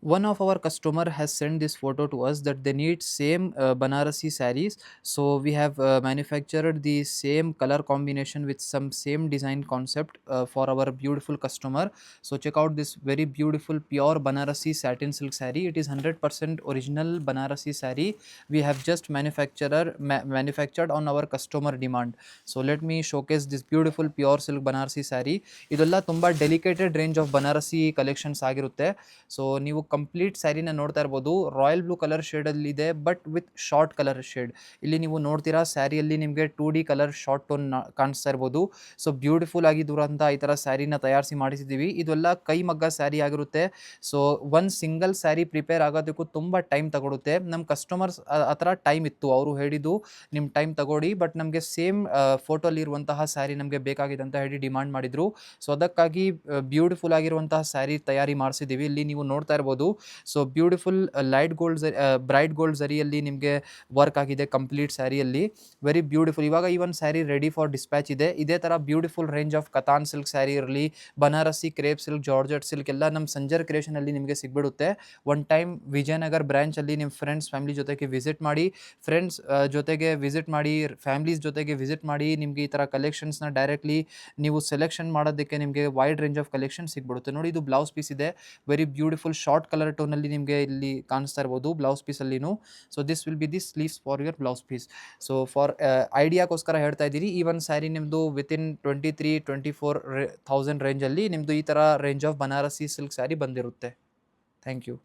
One of our customer has sent this photo to us that they need same Banarasi sarees. So we have manufactured the same color combination with some same design concept for our beautiful customer. So check out this very beautiful pure Banarasi satin silk saree. It is 100% original Banarasi saree. We have just manufactured on our customer demand. So let me showcase this beautiful pure silk Banarasi saree. ಇದೆಲ್ಲ ತುಂಬ ಡೆಲಿಕೇಟೆಡ್ range of Banarasi collections ಆಗಿರುತ್ತೆ. So ನೀವು complete ಸ್ಯಾರಿನ ನೋಡ್ತಾ ಇರ್ಬೋದು, royal blue colour ಶೇಡಲ್ಲಿ ಇದೆ, but with short colour shade. ಇಲ್ಲಿ ನೀವು ನೋಡ್ತೀರಾ ಸ್ಯಾರಿಯಲ್ಲಿ ನಿಮಗೆ 2D ಕಲರ್ ಶಾರ್ಟ್ ಟೋನ್ ಕಾಣಿಸ್ತಾ ಇರ್ಬೋದು. ಸೊ ಬ್ಯೂಟಿಫುಲ್ ಆಗಿರುವಂಥ ಈ ಥರ ಸ್ಯಾರಿನ ತಯಾರಿಸಿ ಮಾಡಿಸಿದ್ದೀವಿ. ಇದೆಲ್ಲ ಕೈಮಗ್ಗ ಸ್ಯಾರಿ ಆಗಿರುತ್ತೆ. ಸೊ ಒಂದು ಸಿಂಗಲ್ ಸ್ಯಾರಿ ಪ್ರಿಪೇರ್ ಆಗೋದಕ್ಕೂ ತುಂಬ ಟೈಮ್ ತಗೊಳುತ್ತೆ. ನಮ್ಮ ಕಸ್ಟಮರ್ಸ್ ಆ ಥರ ಟೈಮ್ ಇತ್ತು, ಅವರು ಹೇಳಿದ್ದು ನಿಮ್ಮ ಟೈಮ್ ತಗೊಳ್ಳಿ, ಬಟ್ ನಮಗೆ ಸೇಮ್ ಫೋಟೋಲಿ ಇರುವಂತಹ ಸ್ಯಾರಿ ನಮಗೆ ಬೇಕಾಗಿದೆ ಅಂತ ಹೇಳಿ ಡಿಮಾಂಡ್ ಮಾಡಿದರು. ಸೊ ಅದಕ್ಕಾಗಿ ಬ್ಯೂಟಿಫುಲ್ ಆಗಿರುವಂತಹ ಸ್ಯಾರಿ ತಯಾರಿ ಮಾಡಿಸಿದ್ದೀವಿ. ಇಲ್ಲಿ ನೀವು ನೋಡ್ತಾ ಇರ್ಬೋದು. So beautiful light gold bright gold ಝರಿಯಲ್ಲಿ ನಿಮಗೆ ವರ್ಕ್ ಆಗಿದೆ ಕಂಪ್ಲೀಟ್ ಸ್ಯಾರಿಯಲ್ಲಿ. Very beautiful. ಇವಾಗ ಈ ಒಂದು ಸ್ಯಾರಿ ರೆಡಿ ಫಾರ್ ಡಿಸ್ಪ್ಯಾಚ್ ಇದೆ. ಇದೇ ಥರ beautiful range of Katan silk sari ಇರಲಿ, Banarasi crepe silk, georgette silk ಎಲ್ಲ ನಮ್ಮ ಸಂಜರ್ ಕ್ರಿಯೇಷನಲ್ಲಿ ನಿಮಗೆ ಸಿಗ್ಬಿಡುತ್ತೆ. ಒನ್ ಟೈಮ್ ವಿಜಯನಗರ್ ಬ್ರ್ಯಾಂಚಲ್ಲಿ ನಿಮ್ಮ ಫ್ರೆಂಡ್ಸ್ ಫ್ಯಾಮಿಲಿ ಜೊತೆಗೆ ವಿಸಿಟ್ ಮಾಡಿ, ಫ್ರೆಂಡ್ಸ್ ಜೊತೆಗೆ ವಿಸಿಟ್ ಮಾಡಿ, ಫ್ಯಾಮಿಲೀಸ್ ಜೊತೆಗೆ ವಿಸಿಟ್ ಮಾಡಿ. ನಿಮಗೆ ಈ ಥರ ಕಲೆಕ್ಷನ್ಸ್ನ ಡೈರೆಕ್ಟ್ಲಿ ನೀವು ಸೆಲೆಕ್ಷನ್ ಮಾಡೋದಕ್ಕೆ ನಿಮಗೆ ವೈಡ್ ರೇಂಜ್ ಆಫ್ ಕಲೆಕ್ಷನ್ ಸಿಗ್ಬಿಡುತ್ತೆ. ನೋಡಿ, ಇದು ಬ್ಲೌಸ್ ಪೀಸ್ ಇದೆ. ವೆರಿ ಬ್ಯೂಟಿಫುಲ್ ಶಾರ್ಟ್ ಕಲರ್ ಟೋನಲ್ಲಿ ನಿಮಗೆ ಇಲ್ಲಿ ಕಾಣಿಸ್ತಾ ಇರ್ಬೋದು ಬ್ಲೌಸ್ ಪೀಸಲ್ಲಿನೂ. So this will be the sleeves for your blouse piece. So for ಐಡಿಯಾಗೋಸ್ಕರ ಹೇಳ್ತಾ ಇದ್ದೀರಿ. ಈ ಒಂದು ಸ್ಯಾರಿ ನಿಮ್ಮದು ವಿತಿನ್ 23-24,000 ರೇಂಜಲ್ಲಿ ನಿಮ್ಮದು ಈ ಥರ range of Banarasi silk sari ಬಂದಿರುತ್ತೆ. Thank you.